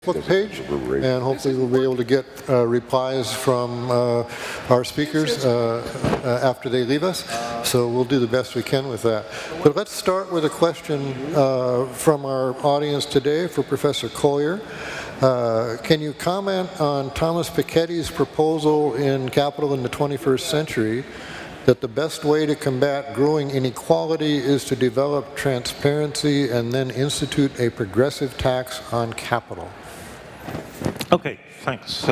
Facebook page, and hopefully we'll be able to get replies from our speakers after they leave us. So we'll do the best we can with that. But let's start with a question from our audience today for Professor Collier. Can you comment on Thomas Piketty's proposal in Capital in the 21st Century that the best way to combat growing inequality is to develop transparency and then institute a progressive tax on capital? Okay, thanks.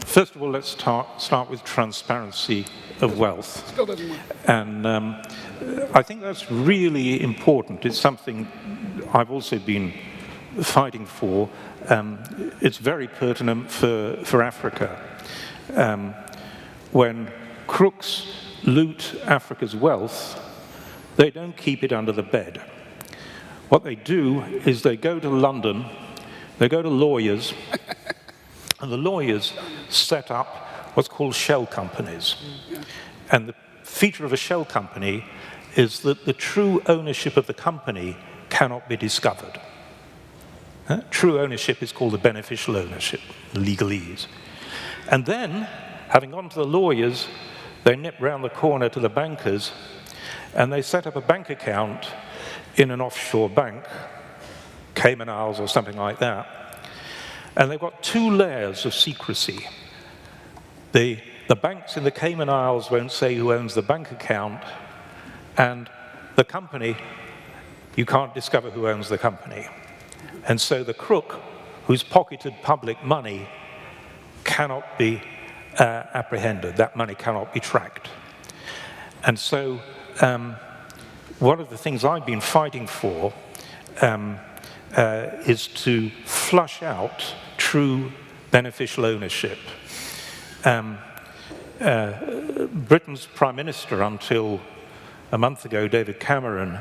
First of all, let's start with transparency of wealth. And I think that's really important. It's something I've also been fighting for. It's very pertinent for Africa. When crooks loot Africa's wealth, they don't keep it under the bed. What they do is they go to London, they go to lawyers, and the lawyers set up what's called shell companies. And the feature of a shell company is that the true ownership of the company cannot be discovered. True ownership is called the beneficial ownership, legalese. And then, having gone to the lawyers, they nip round the corner to the bankers, and they set up a bank account in an offshore bank, Cayman Isles or something like that. And they've got two layers of secrecy. The banks in the Cayman Isles won't say who owns the bank account, and the company, you can't discover who owns the company. And so the crook who's pocketed public money cannot be apprehended. That money cannot be tracked. And so one of the things I've been fighting for is to flush out true beneficial ownership. Britain's Prime Minister, until a month ago, David Cameron,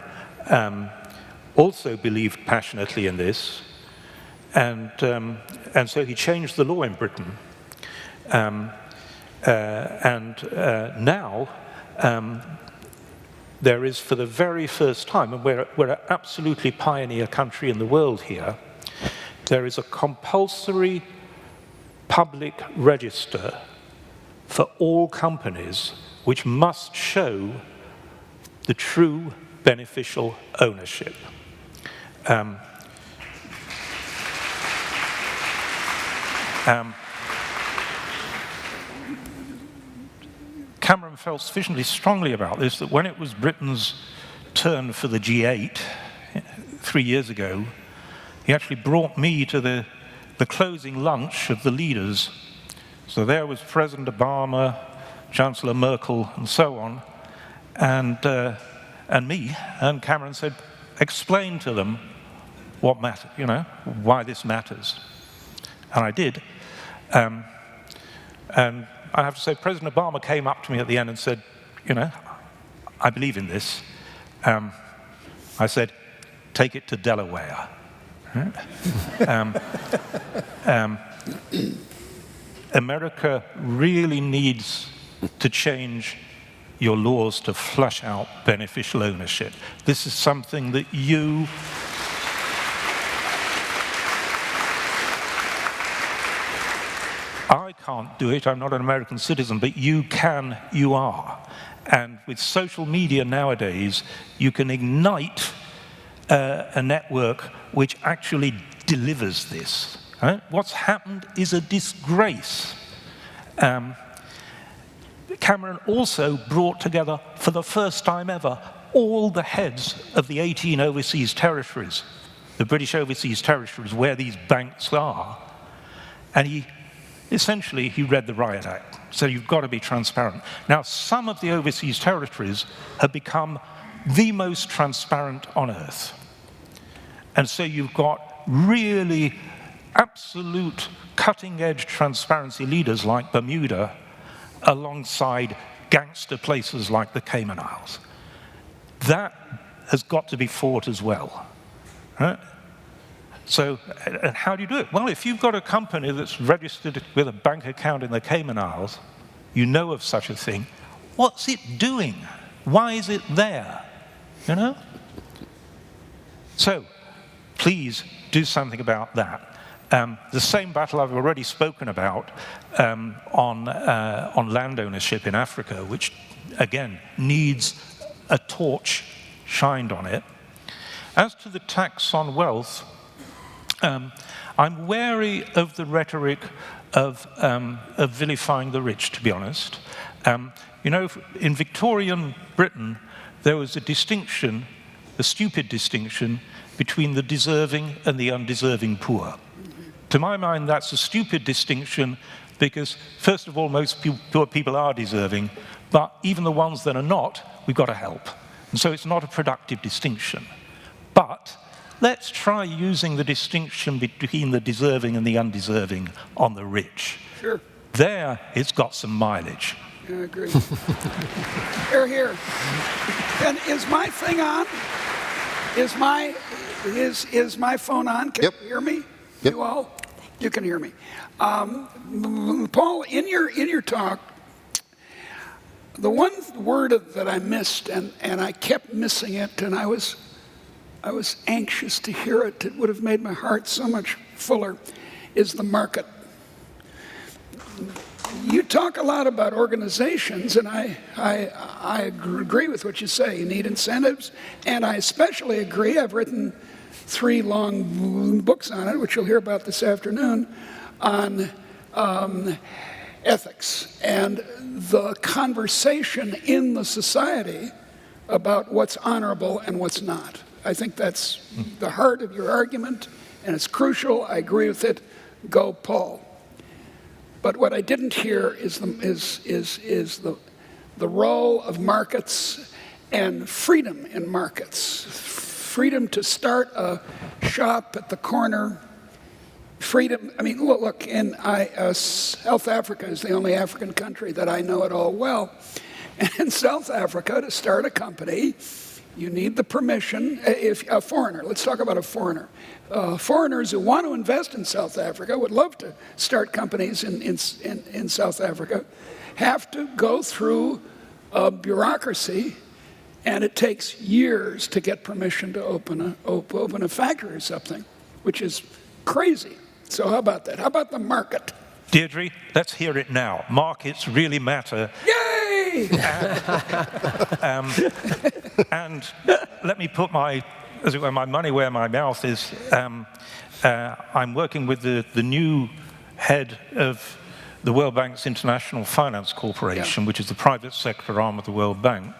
also believed passionately in this, and so he changed the law in Britain. Now there is, for the very first time, and we're an absolutely pioneer country in the world here, there is a compulsory public register for all companies which must show the true beneficial ownership. Cameron felt sufficiently strongly about this that when it was Britain's turn for the G8 3 years ago, he actually brought me to the closing lunch of the leaders. So there was President Obama, Chancellor Merkel, and so on, and me, and Cameron said, explain to them what matters, why this matters. And I did. And I have to say, President Obama came up to me at the end and said, I believe in this. I said, take it to Delaware. America really needs to change your laws to flush out beneficial ownership. This is something that you I can't do it, I'm not an American citizen, but you can, you are. And with social media nowadays, you can ignite a network which actually delivers this. Right? What's happened is a disgrace. Cameron also brought together, for the first time ever, all the heads of the 18 overseas territories, the British overseas territories where these banks are, and he read the Riot Act. So you've got to be transparent. Now, some of the overseas territories have become the most transparent on earth. And so you've got really absolute cutting-edge transparency leaders like Bermuda alongside gangster places like the Cayman Isles. That has got to be fought as well. Right? So, and how do you do it? Well, if you've got a company that's registered with a bank account in the Cayman Isles, you know of such a thing, what's it doing? Why is it there? So, please do something about that. The same battle I've already spoken about on land ownership in Africa, which, again, needs a torch shined on it. As to the tax on wealth, I'm wary of the rhetoric of vilifying the rich, to be honest. You know, in Victorian Britain, there was a distinction, a stupid distinction, between the deserving and the undeserving poor. To my mind, that's a stupid distinction because, first of all, most poor people are deserving, but even the ones that are not, we've got to help. And so it's not a productive distinction. But let's try using the distinction between the deserving and the undeserving on the rich. Sure. There, it's got some mileage. Yeah, I agree. Here. And is my thing on? Is my phone on? Can Yep. you hear me? Yep. You all? You can hear me. Paul, in your talk, the one word that I missed, and I kept missing it, and I was anxious to hear it. It would have made my heart so much fuller, is the market. You talk a lot about organizations, and I agree with what you say. You need incentives, and I especially agree. I've written 3 long books on it, which you'll hear about this afternoon, on ethics and the conversation in the society about what's honorable and what's not. I think that's the heart of your argument, and it's crucial. I agree with it. Go, Paul. But what I didn't hear is the role of markets and freedom in markets. Freedom to start a shop at the corner. Freedom, I mean, look, South Africa is the only African country that I know at all well. And in South Africa, to start a company, you need the permission, if a foreigner, let's talk about a foreigner. Foreigners who want to invest in South Africa, would love to start companies in South Africa, have to go through a bureaucracy, and it takes years to get permission to open a factory or something, which is crazy. So how about that? How about the market? Deirdre, let's hear it now. Markets really matter. Yay! And let me put my money where my mouth is. I'm working with the new head of the World Bank's International Finance Corporation, which is the private sector arm of the World Bank.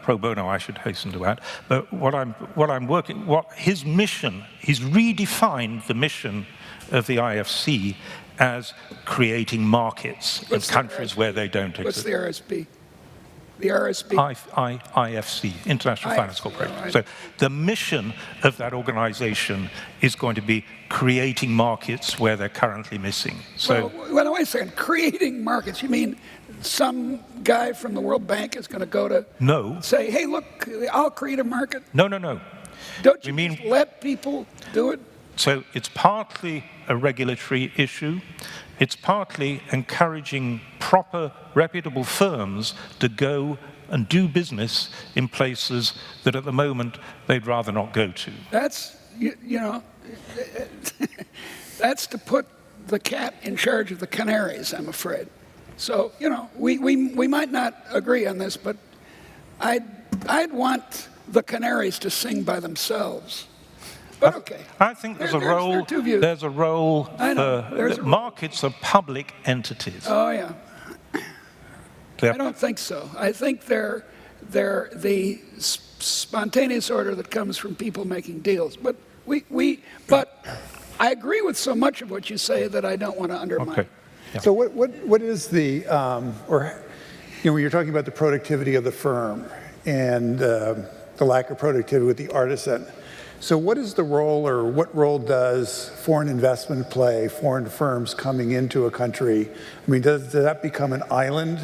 Pro bono, I should hasten to add. But what his mission, he's redefined the mission of the IFC as creating markets in countries where they don't exist. What's the RSP? The RSP? IFC, International Finance Corporation. Right. So the mission of that organization is going to be creating markets where they're currently missing. So, well, wait a second. Creating markets, you mean some guy from the World Bank is going to go to say, hey, look, I'll create a market? No. Don't you just let people do it? So it's partly a regulatory issue. It's partly encouraging proper, reputable firms to go and do business in places that at the moment they'd rather not go to. That's, that's to put the cat in charge of the canaries, I'm afraid. So, we might not agree on this, but I'd want the canaries to sing by themselves. But okay. I think there's a role. Markets are public entities. Oh yeah. I don't think so. I think they're the spontaneous order that comes from people making deals. But but I agree with so much of what you say that I don't want to undermine. Okay. Yeah. So what is the when you're talking about the productivity of the firm and the lack of productivity with the artisan. So what is the role, or what role does foreign investment play, foreign firms coming into a country? I mean, does that become an island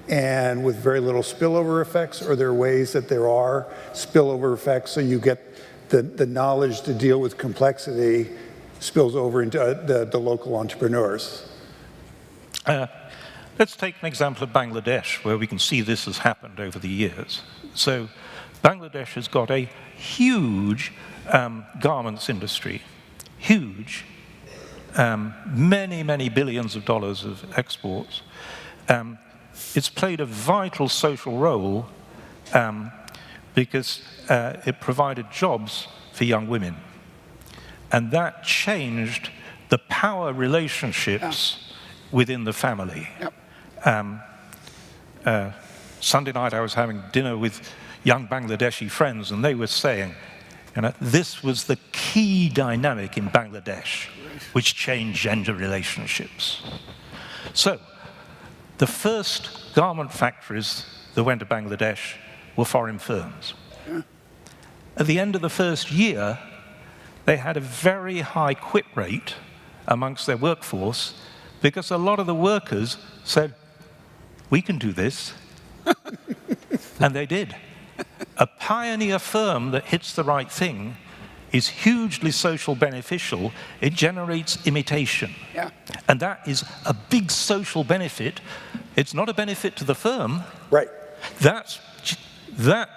and with very little spillover effects, or are there ways that there are spillover effects so you get the knowledge to deal with complexity spills over into the local entrepreneurs? Let's take an example of Bangladesh, where we can see this has happened over the years. So Bangladesh has got a huge garments industry, huge, many, many billions of dollars of exports. It's played a vital social role because it provided jobs for young women. And that changed the power relationships within the family. Sunday night I was having dinner with young Bangladeshi friends, and they were saying, this was the key dynamic in Bangladesh, which changed gender relationships. So, the first garment factories that went to Bangladesh were foreign firms. At the end of the first year, they had a very high quit rate amongst their workforce because a lot of the workers said, we can do this. And they did. A pioneer firm that hits the right thing is hugely social beneficial. It generates imitation. Yeah. And that is a big social benefit. It's not a benefit to the firm. Right. That,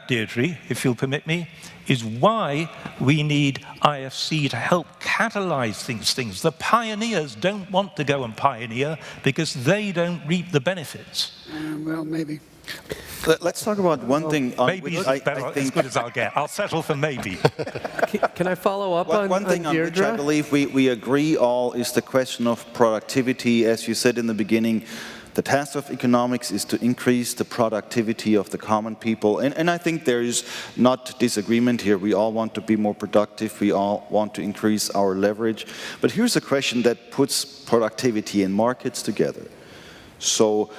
Deirdre, if you'll permit me, is why we need IFC to help catalyze these things. The pioneers don't want to go and pioneer because they don't reap the benefits. Well, maybe. Let's talk about one thing on Maybe which is as good as I'll get. I'll settle for maybe. Can I follow up on one thing on which I believe we agree all is the question of productivity. As you said in the beginning, the task of economics is to increase the productivity of the common people. And I think there is not disagreement here. We all want to be more productive. We all want to increase our leverage. But here's a question that puts productivity and markets together. So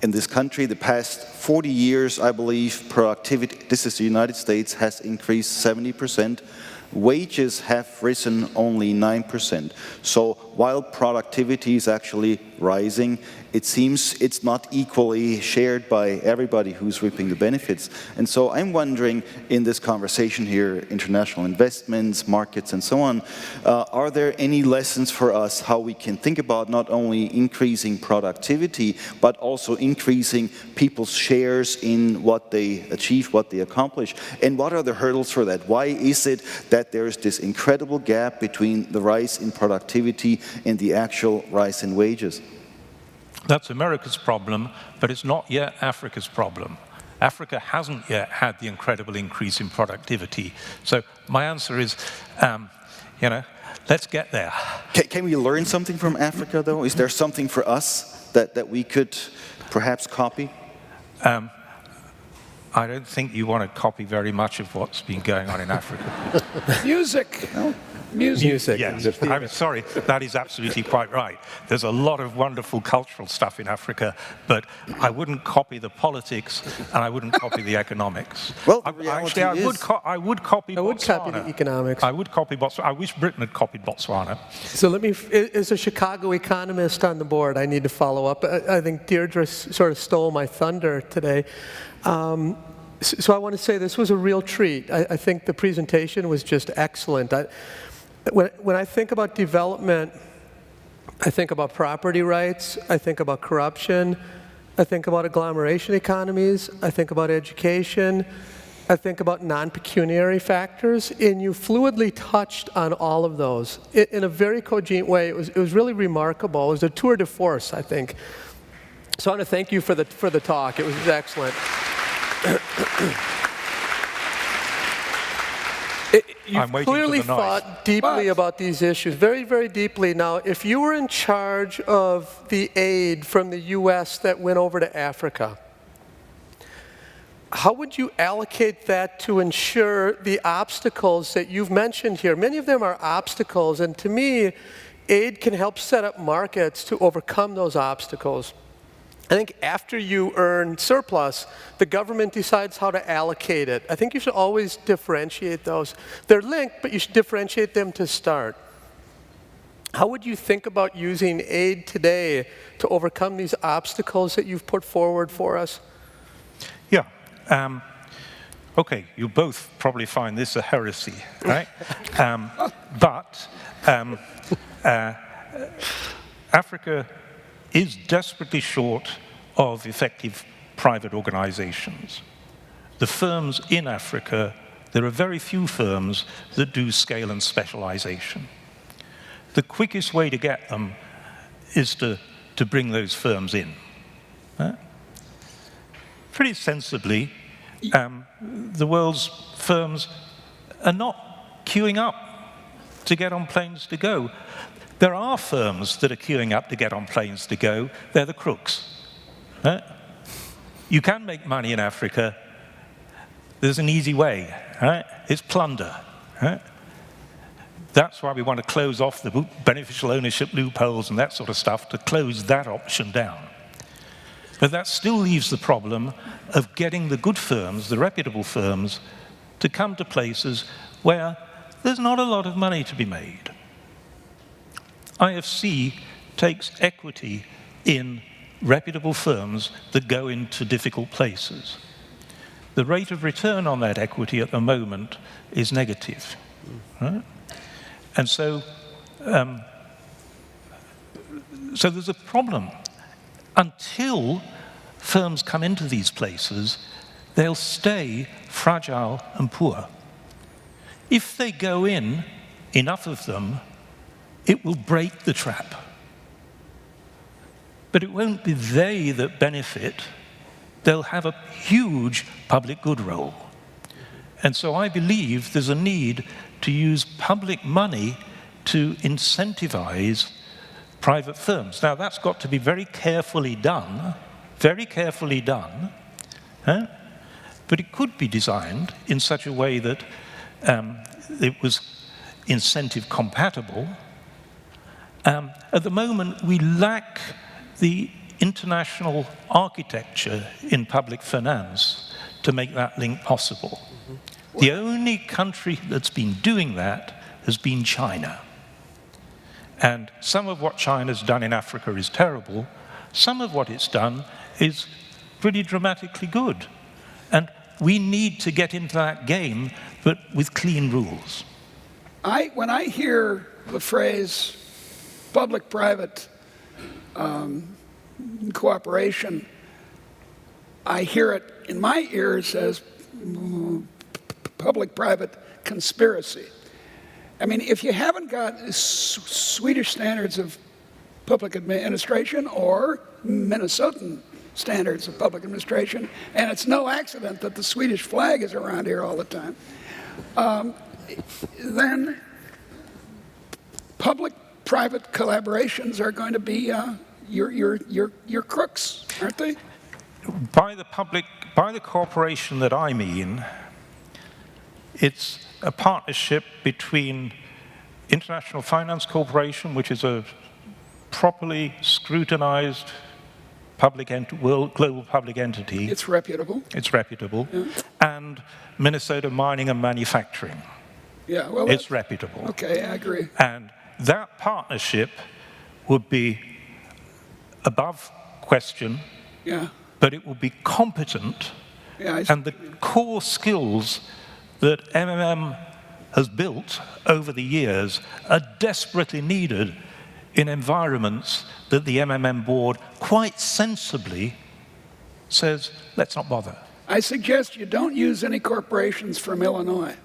in this country, the past 40 years, I believe, productivity, this is the United States, has increased 70%. Wages have risen only 9%. So while productivity is actually rising, it seems it's not equally shared by everybody who's reaping the benefits. And so I'm wondering, in this conversation here, international investments, markets, and so on, are there any lessons for us how we can think about not only increasing productivity, but also increasing people's shares in what they achieve, what they accomplish? And what are the hurdles for that? Why is it that there's this incredible gap between the rise in productivity and the actual rise in wages? That's America's problem, but it's not yet Africa's problem. Africa hasn't yet had the incredible increase in productivity. So my answer is, let's get there. Can we learn something from Africa, though? Is there something for us that we could perhaps copy? I don't think you want to copy very much of what's been going on in Africa. Music. No? music? Yes, I'm sorry, that is absolutely quite right. There's a lot of wonderful cultural stuff in Africa, but I wouldn't copy the politics and I wouldn't copy the economics. Well, Actually, I would copy Botswana. I would copy the economics. I would copy Botswana. I wish Britain had copied Botswana. So let me, as a Chicago economist on the board, I need to follow up. I think Deirdre sort of stole my thunder today. So I want to say this was a real treat. I think the presentation was just excellent. When I think about development, I think about property rights, I think about corruption, I think about agglomeration economies, I think about education, I think about non-pecuniary factors, and you fluidly touched on all of those in a very cogent way. It was really remarkable. It was a tour de force, I think. So I want to thank you for the talk. It was excellent. You've clearly thought deeply about these issues, very, very deeply. Now, if you were in charge of the aid from the U.S. that went over to Africa, how would you allocate that to ensure the obstacles that you've mentioned here? Many of them are obstacles, and to me, aid can help set up markets to overcome those obstacles. I think after you earn surplus, the government decides how to allocate it. I think you should always differentiate those. They're linked, but you should differentiate them to start. How would you think about using aid today to overcome these obstacles that you've put forward for us? Yeah. Okay, you both probably find this a heresy, right? But Africa is desperately short of effective private organizations. the firms in Africa, there are very few firms that do scale and specialization. The quickest way to get them is to bring those firms in. Pretty sensibly, the world's firms are not queuing up to get on planes to go. There are firms that are queuing up to get on planes to go. They're the crooks. You can make money in Africa. There's an easy way. It's plunder. That's why we want to close off the beneficial ownership loopholes and that sort of stuff, to close that option down. But that still leaves the problem of getting the good firms, the reputable firms, to come to places where there's not a lot of money to be made. IFC takes equity in reputable firms that go into difficult places. The rate of return on that equity at the moment is negative. Right? And so there's a problem. Until firms come into these places, they'll stay fragile and poor. If they go in, enough of them, it will break the trap. But it won't be they that benefit. They'll have a huge public good role. And so I believe there's a need to use public money to incentivize private firms. Now, that's got to be very carefully done, but it could be designed in such a way that it was incentive compatible. At the moment, we lack the international architecture in public finance to make that link possible. Mm-hmm. The only country that's been doing that has been China. And some of what China's done in Africa is terrible. Some of what it's done is pretty dramatically good. And we need to get into that game, but with clean rules. When I hear the phrase public-private cooperation, I hear it in my ears as public-private conspiracy. I mean, if you haven't got Swedish standards of public administration or Minnesotan standards of public administration, and it's no accident that the Swedish flag is around here all the time, then public-private collaborations are going to be your crooks, aren't they? By the cooperation that I mean, it's a partnership between International Finance Corporation, which is a properly scrutinized global public entity. It's reputable. It's reputable. Yeah. And Minnesota Mining and Manufacturing. Yeah, well, it's reputable. Okay, I agree. And that partnership would be above question, yeah, but it will be competent. Yeah, and the core skills that MMM has built over the years are desperately needed in environments that the MMM board quite sensibly says, let's not bother. I suggest you don't use any corporations from Illinois.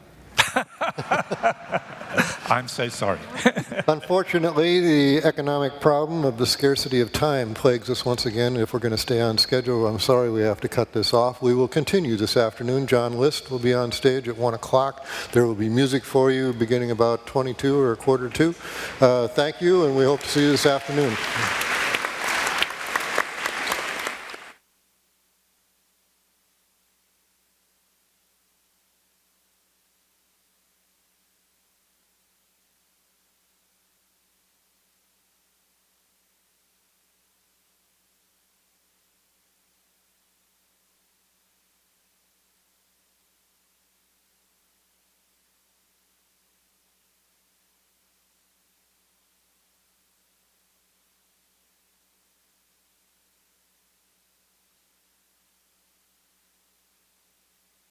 I'm so sorry. Unfortunately, the economic problem of the scarcity of time plagues us once again. If we're going to stay on schedule, I'm sorry we have to cut this off. We will continue this afternoon. John List will be on stage at 1 o'clock. There will be music for you beginning about 22 or 1:45. Thank you, and we hope to see you this afternoon.